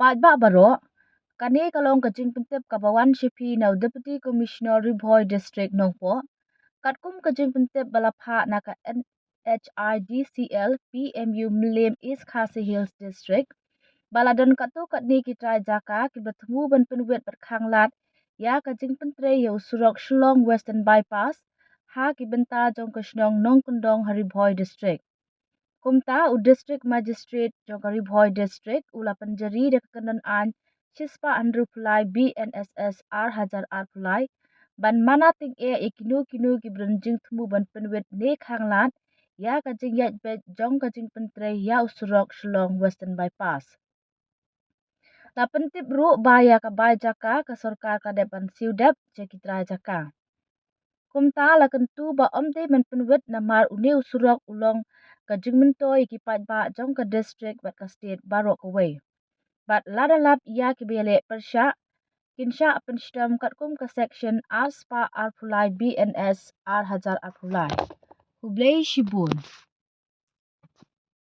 Patba baro, kani kalong ka Jingpyntrei kabawan shipi now Deputy Commissioner Riboy District nongpo, katkum ka Jingpyntrei balapha na ka NHIDCL PMU Mlim East Khasi Hills District, baladon katu katni ki Trai Jaka ki bertemu ban penwet berkhanglat, ya ka Jingpyntrei yau Surok Shillong Western Bypass, ha ki benta jong ka Shillong nong kundong Riboy District. Kumta u District Magistrate jong Riboy District ula penjeri de kekanan an Chispa Andrew Pulai BNSS R Hajar R Pulai ban mana ting kinu ki berenjing temu ban penwet ne khanglat ya ka jing yat bet jong ka Jingpyntrei ya Surok Shillong Western Bypass. Ta pentip ru baya ka bai Jaka ka sarkar ka depan siudap je ki Trai Jaka. Kumta la kentu ba omte men penwet na mar uneu Surok ulong ka Jingpyntrei ki pat ba jong ka district bat ka state barok away. Bat ladalap Iaki bele persya kinsya penstam katkum ka section R spa R Pulai BNS R Hajar R Pulai. Hublei Shibun.